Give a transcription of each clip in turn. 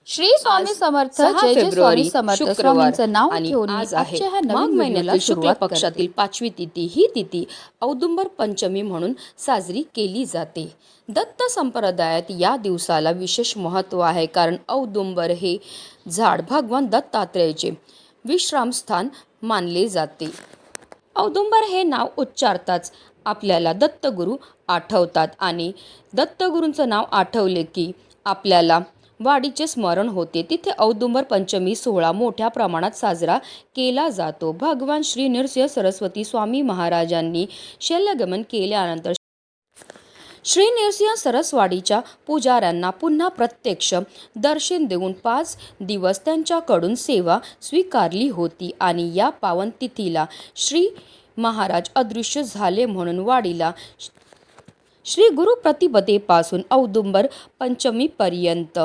श्री स्वामी आज समर्थ 6 जय जय फेब्रुवारी स्वामी समर्थ शुक्रवार स्वामींचं नाव आणि घेऊन मी आज आहे आजच्या ह्या माघ नवीन व्हिडिओला महिन्यातील शुक्ल सुरुवात पक्षातील करते. 5वी तिथी ही तिथी औदुंबर पंचमी म्हणून साजरी केली जाते. दत्त संप्रदायात या दिवसाला विशेष महत्त्व आहे, कारण औदुंबर हे झाड भगवान दत्तात्रेयाचे विश्रामस्थान मानले जाते. औदुंबर हे नाव उच्चारताच आपल्याला दत्तगुरू आठवतात आणि दत्तगुरूंचं नाव आठवले की आपल्याला वाडीचे स्मरण होते. तिथे औदुंबर पंचमी सोहळा मोठ्या प्रमाणात साजरा केला जातो. भगवान श्री नृसिंह सरस्वती स्वामी महाराजांनी शैल्यगमन केल्यानंतर श्री नृसिंह सरस्वाडीच्या पुजाऱ्यांना पुन्हा प्रत्यक्ष दर्शन देऊन 5 दिवस त्यांच्याकडून सेवा स्वीकारली होती आणि या पावन तिथीला श्री महाराज अदृश्य झाले म्हणून वाडीला श्री गुरु प्रतिपदेपासून औदुंबर पंचमीपर्यंत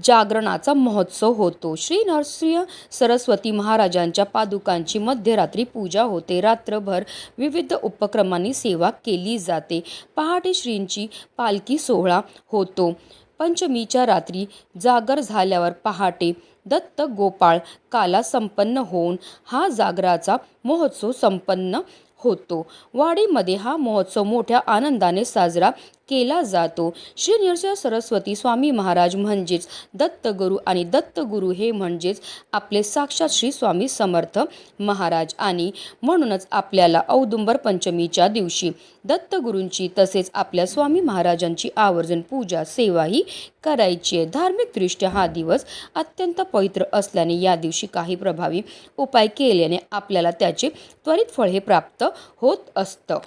जागरणाचा महोत्सव होतो. श्री नरसिंह सरस्वती महाराजांच्या पादुकांची मध्यरात्री पूजा होते. रात्रभर विविध उपक्रमांनी सेवा केली जाते. पहाटे श्रींची पालखी सोहळा होतो. पंचमीच्या रात्री जागर झाल्यावर पहाटे दत्त गोपाळ काला संपन्न होऊन हा जागराचा महोत्सव संपन्न होतो. वाडीमध्ये हा महोत्सव मोठ्या आनंदाने साजरा केला जातो. श्री नृसिंह सरस्वती स्वामी महाराज म्हणजेच दत्तगुरू आणि दत्तगुरू हे म्हणजेच आपले साक्षात श्री स्वामी समर्थ महाराज आणि म्हणूनच आपल्याला औदुंबर पंचमीच्या दिवशी दत्तगुरूंची तसेच आपल्या स्वामी महाराजांची आवर्जून पूजा सेवाही करायची आहे. धार्मिकदृष्ट्या हा दिवस अत्यंत पवित्र असल्याने या दिवशी काही प्रभावी उपाय केल्याने आपल्याला त्याचे त्वरित फळ हे प्राप्त होत असतं.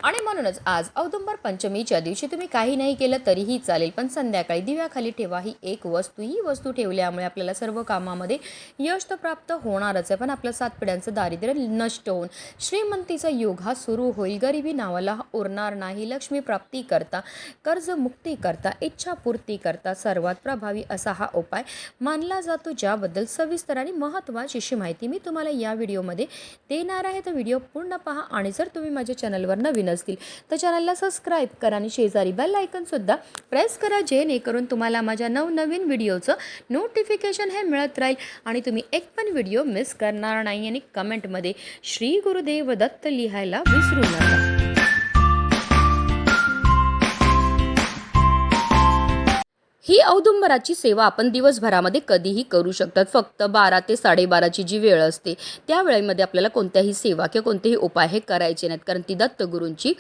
आणि म्हणूनच आज औदुंबर पंचमीच्या दिवशी तुम्ही काही नाही केलं तरीही चालेल, पण संध्याकाळी दिव्याखाली ठेवा ही एक वस्तू. ही वस्तू ठेवल्यामुळे आपल्याला सर्व कामामध्ये यश तर प्राप्त होणारच आहे, पण आपल्या 7 पिढ्यांचं दारिद्र्य नष्ट होऊन श्रीमंतीचा योग हा सुरू होईल. गरिबी नावाला उरणार नाही. लक्ष्मी प्राप्ती करता, कर्जमुक्ती करता, इच्छापूर्ती करता सर्वात प्रभावी असा हा उपाय मानला जातो, ज्याबद्दल सविस्तर आणि महत्त्वाची अशी माहिती मी तुम्हाला या व्हिडिओमध्ये देणार आहे. तर व्हिडिओ पूर्ण पहा आणि जर तुम्ही माझ्या चॅनलवर नवीन असतील तर चॅनलला सबस्क्राईब करा आणि शेजारी बेल आयकॉन सुद्धा प्रेस करा, जेणेकरून तुम्हाला माझ्या नवनवीन व्हिडिओचं नोटिफिकेशन हे मिळत राहील आणि तुम्ही एक पण व्हिडिओ मिस करणार नाही. आणि कमेंटमध्ये श्री गुरुदेव दत्त लिहायला विसरू नका. ही औदुंबराची सेवा आपण दिवसभरामध्ये कधीही करू शकतात. फक्त 12 ते 12:30ची जी वेळ असते त्या वेळेमध्ये आपल्याला कोणत्याही सेवा किंवा कोणतेही उपाय हे करायचे नाहीत, कारण ती दत्तगुरूंची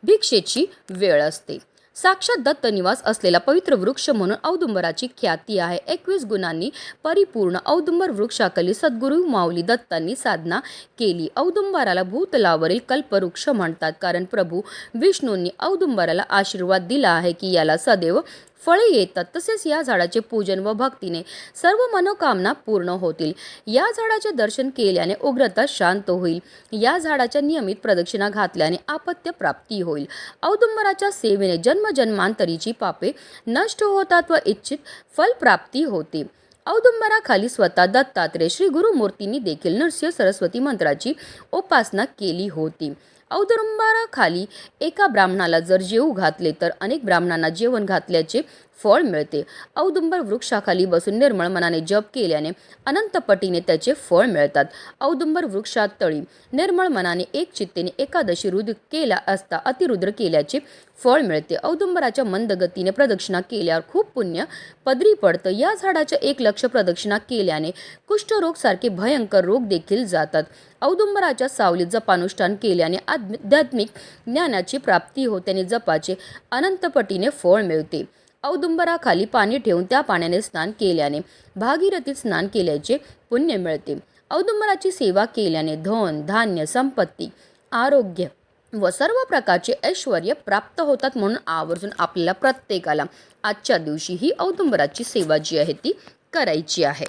भिक्षेची वेळ असते. साक्षात दत्त निवास असलेला पवित्र वृक्ष म्हणून औदुंबराची ख्याती आहे. 21 गुणांनी परिपूर्ण औदुंबर वृक्षाखाली सद्गुरू माऊली दत्तांनी साधना केली. औदुंबराला भूतलावरील कल्पवृक्ष म्हणतात, कारण प्रभू विष्णूंनी औदुंबराला आशीर्वाद दिला आहे की याला सदैव फळे येतात. तसेच या झाडाचे पूजन व भक्तीने सर्व मनोकामना पूर्ण होतील. या झाडाचे दर्शन केल्याने उग्रता शांत होईल. या झाडाच्या नियमित प्रदक्षिणा घातल्याने आपत्य प्राप्ती होईल. औदुंबराच्या सेवेने जन्मजन्मांतरीची पापे नष्ट होतात व इच्छित फलप्राप्ती होते. औदुंबराखाली स्वतः दत्तात्रेय श्री गुरुमूर्तींनी देखील नृसिंह सरस्वती मंत्राची उपासना केली होती. औदुंबराखाली एका ब्राह्मणाला जर जेवू घातले तर अनेक ब्राह्मणांना जेवण घातल्याचे फळ मिळते. औदुंबर वृक्षाखाली बसून निर्मळ मनाने जप केल्याने अनंत पटीने त्याचे फळ मिळतात. औदुंबर वृक्षात तळी निर्मळ मनाने एक चित्तेने एकादशी रुद्र केला असता अतिरुद्र केल्याचे फळ मिळते. औदुंबराच्या मंद गतीने प्रदक्षिणा केल्यावर खूप पुण्य पदरी पडतं. या झाडाच्या 1 लक्ष प्रदक्षिणा केल्याने कुष्ठरोग सारखे भयंकर रोग देखील जातात. औदुंबराच्या सावलीत जपानुष्ठान केल्याने आध्यात्मिक ज्ञानाची प्राप्ती होते आणि जपाचे अनंतपटीने फळ मिळते. औदुंबराखाली पाणी ठेवून त्या पाण्याने स्नान केल्याने भागीरथीत स्नान केल्याचे पुण्य मिळते. औदुंबराची सेवा केल्याने धन, धान्य, संपत्ती, आरोग्य व सर्व प्रकारचे ऐश्वर प्राप्त होतात. म्हणून आवर्जून आपल्याला प्रत्येकाला आजच्या दिवशी ही औदुंबराची सेवा जी आहे ती करायची आहे.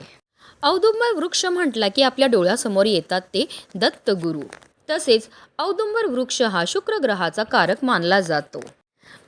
औदुंबर वृक्ष म्हटला की आपल्या डोळ्यासमोर येतात ते दत्तगुरू. तसेच औदुंबर वृक्ष हा शुक्र ग्रहाचा कारक मानला जातो.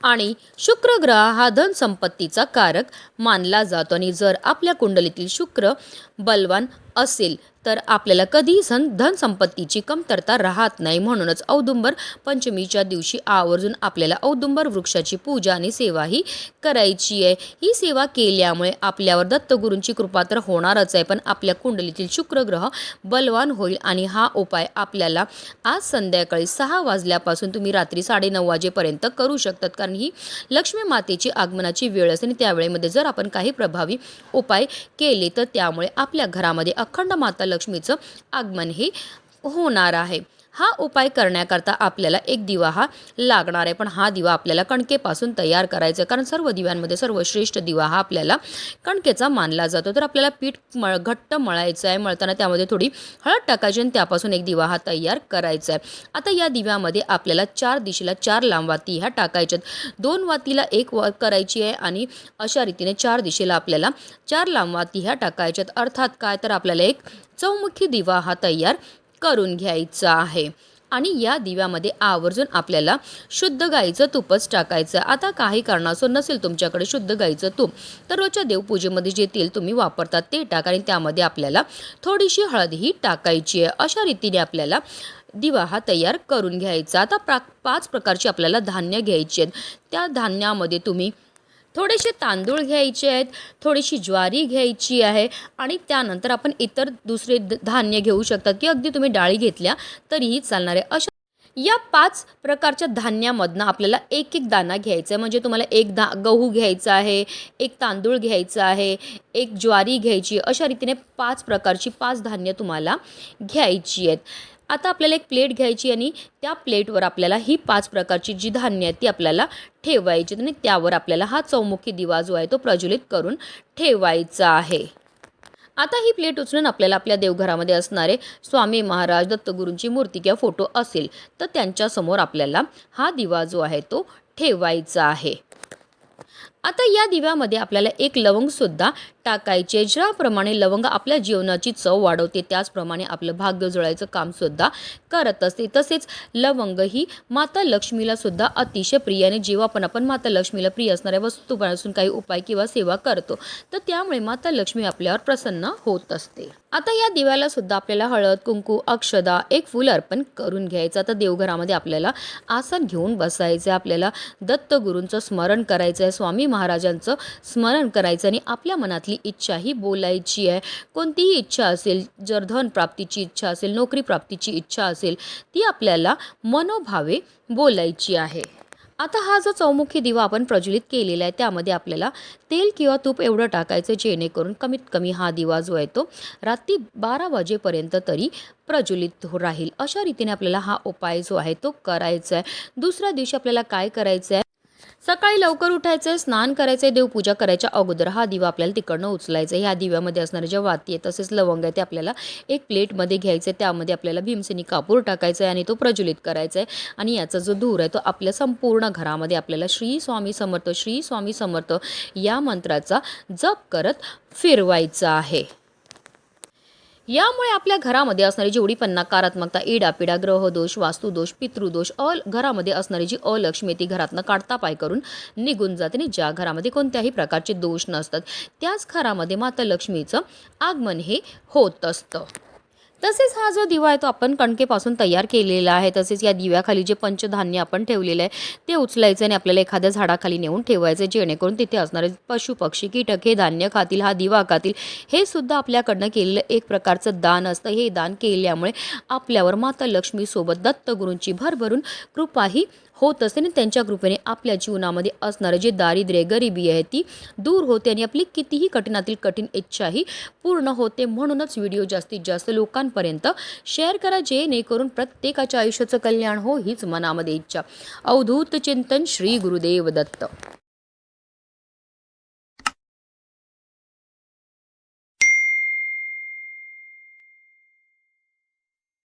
आणि शुक्र ग्रह हा धन संपत्तीचा कारक मानला जातो आणि जर आपल्या कुंडलीतील शुक्र बलवान असेल तर आपल्याला कधीही धन संपत्तीची कमतरता राहत नाही. म्हणूनच औदुंबर पंचमीच्या दिवशी आवर्जून आपल्याला औदुंबर वृक्षाची पूजा आणि सेवाही करायची आहे. ही सेवा केल्यामुळे आपल्यावर दत्तगुरूंची कृपा तर होणारच आहे, पण आपल्या कुंडलीतील शुक्र ग्रह बलवान होईल. आणि हा उपाय आपल्याला आज संध्याकाळी 6 वाजल्यापासून तुम्ही रात्री 9:30 वाजेपर्यंत करू शकतात, कारण ही लक्ष्मी मातेची आगमनाची वेळ असते आणि त्यावेळेमध्ये जर आपण काही प्रभावी उपाय केले तर त्यामुळे आपल्या घरामध्ये अखंड माता लक्ष्मीचं आगमन हे होणार आहे. हा उपाय करण्याकरता आपल्याला एक दिवा हा लागणार आहे, पण हा दिवा आपल्याला कणकेपासून तयार करायचा आहे, कारण सर्व दिव्यांमध्ये सर्वश्रेष्ठ दिवा हा आपल्याला कणकेचा मानला जातो. तर आपल्याला पीठ घट्ट मळायचं आहे. मळताना त्यामध्ये थोडी हळद टाकायची आणि त्यापासून एक दिवा हा तयार करायचा आहे. आता या दिव्यामध्ये आपल्याला 4 दिशेला 4 लांब वाती ह्या टाकायच्यात. 2 वातीला एक करायची आहे आणि अशा रीतीने 4 दिशेला आपल्याला 4 लांब वाती ह्या टाकायच्यात. अर्थात काय तर आपल्याला एक चौमुखी दिवा हा तयार करून घ्यायचा आहे. आणि या दिव्यामध्ये आवर्जून आपल्याला शुद्ध गाईचं तूपच टाकायचं. आता काही कारणास्तव नसेल तुमच्याकडे शुद्ध गाईचं तूप तर रोजच्या देवपूजेमध्ये जे तेल तुम्ही वापरतात ते टाका आणि त्यामध्ये आपल्याला थोडीशी हळदही टाकायची आहे. अशा रीतीने आपल्याला दिवा हा तयार करून घ्यायचा. आता 5 प्रकारची आपल्याला धान्य घ्यायची आहेत. त्या धान्यामध्ये तुम्ही थोडेसे तांदूळ घ्यायचे आहेत, थोडीशी ज्वारी घ्यायची आहे आणि त्यानंतर आपण इतर दुसरे धान्य घेऊ शकतात, की अगदी तुम्ही डाळी घेतल्या तरीही चालणार आहे. अशा या 5 प्रकारच्या धान्यामधनं आपल्याला एक एक दाणा घ्यायचा आहे. म्हणजे तुम्हाला एक गहू घ्यायचा आहे, एक तांदूळ घ्यायचा आहे, एक ज्वारी घ्यायची. अशा रीतीने 5 प्रकारची 5 धान्य तुम्हाला घ्यायची आहेत. आता आपल्याला एक प्लेट घ्यायची आणि त्या प्लेटवर आपल्याला ही 5 प्रकारची जी धान्य आहेत ती आपल्याला ठेवायची आणि त्यावर आपल्याला हा चौमुखी दिवा जो आहे तो प्रज्वलित करून ठेवायचा आहे. आता ही प्लेट उचलून आपल्याला आपल्या देवघरामध्ये असणारे स्वामी महाराज दत्तगुरूंची मूर्ती किंवा फोटो असेल तर त्यांच्यासमोर आपल्याला हा दिवा जो आहे तो ठेवायचा आहे. आता या दिव्यामध्ये आपल्याला एक लवंगसुद्धा टाकायचे. ज्याप्रमाणे लवंग आपल्या जीवनाची चव वाढवते त्याचप्रमाणे आपलं भाग्य उजळायचं कामसुद्धा करत असते. तसेच लवंग ही माता लक्ष्मीला सुद्धा अतिशय प्रिय आणि जेव्हा पण आपण माता लक्ष्मीला प्रिय असणाऱ्या वस्तूपासून काही उपाय किंवा सेवा करतो तर त्यामुळे माता लक्ष्मी आपल्यावर प्रसन्न होत असते. आता या दिव्याला सुद्धा आपल्याला हळद, कुंकू, अक्षदा, एक फूल अर्पण करून घ्यायचं. आता देवघरामध्ये आपल्याला आसन घेऊन बसायचं. आपल्याला दत्तगुरूंचं स्मरण करायचं आहे, स्वामी महाराजांचं स्मरण करायचं आणि आपल्या मनातली इच्छा ही बोलायची आहे. कोणतीही इच्छा असेल, जर धन प्राप्तीची इच्छा असेल, नोकरी प्राप्तीची इच्छा असेल, ती आपल्याला मनोभावे बोलायची आहे. आता हा जो चौमुखी दिवा आपण प्रज्वलित केलेला आहे त्यामध्ये आपल्याला तेल किंवा तूप एवढं टाकायचं जेणेकरून कमीत कमी हा दिवा जो आहे तो रात्री 12 वाजेपर्यंत तरी प्रज्वलित राहील. अशा रीतीने आपल्याला हा उपाय जो आहे तो करायचा आहे. दुसऱ्या दिवशी आपल्याला काय करायचं आहे, सकाळी लवकर उठायचं आहे, स्नान करायचं आहे, देवपूजा करायच्या अगोदर हा दिवा आपल्याला तिकडनं उचलायचा आहे. ह्या दिव्यामध्ये असणारे ज्या वाती आहेत तसेच लवंग आहे ते आपल्याला एक प्लेटमध्ये घ्यायचं आहे. त्यामध्ये आपल्याला भीमसेनी कापूर टाकायचा आहे आणि तो प्रज्वलित करायचा आहे. आणि याचा जो धूर आहे तो आपल्या संपूर्ण घरामध्ये आपल्याला श्री स्वामी समर्थ, श्री स्वामी समर्थ या मंत्राचा जप करत फिरवायचा आहे. यामुळे आपल्या घरामध्ये असणारी जेवढी पण नकारात्मकता, इडापिडा, ग्रहदोष, वास्तुदोष, पितृदोष, घरामध्ये असणारी जी अलक्ष्मी ती घरातनं काढता पाय करून निघून जाते आणि ज्या घरामध्ये कोणत्याही प्रकारचे दोष नसतात त्याच घरामध्ये माता लक्ष्मीचं आगमन हे होत असतं. तसेच हा जो दिवा आहे तो आपण कणकेपासून तयार केलेला आहे. तसेच या दिव्याखाली जे पंचधान्य आपण ठेवलेलं आहे ते उचलायचं आणि आपल्याला एखाद्या झाडाखाली नेऊन ठेवायचं जेणेकरून तिथे असणारे पशु पक्षी कीटक हे धान्य खातील, हा दिवा खातील. हे सुद्धा आपल्याकडनं केलेलं एक प्रकारचं दान असतं. हे दान केल्यामुळे आपल्यावर माता लक्ष्मीसोबत दत्तगुरूंची भरभरून कृपाही होत असते आणि त्यांच्या कृपेने आपल्या जीवनामध्ये असणारं जे दारिद्र्य, गरिबी आहे ती दूर होते आणि आपली कितीही कठीणातील कठीण इच्छाही पूर्ण होते. म्हणूनच व्हिडिओ जास्तीत जास्त लोकांपर्यंत शेअर करा जेणेकरून प्रत्येकाच्या आयुष्याचं कल्याण हो हीच मनामध्ये इच्छा. अवधूत चिंतन श्री गुरुदेव दत्त.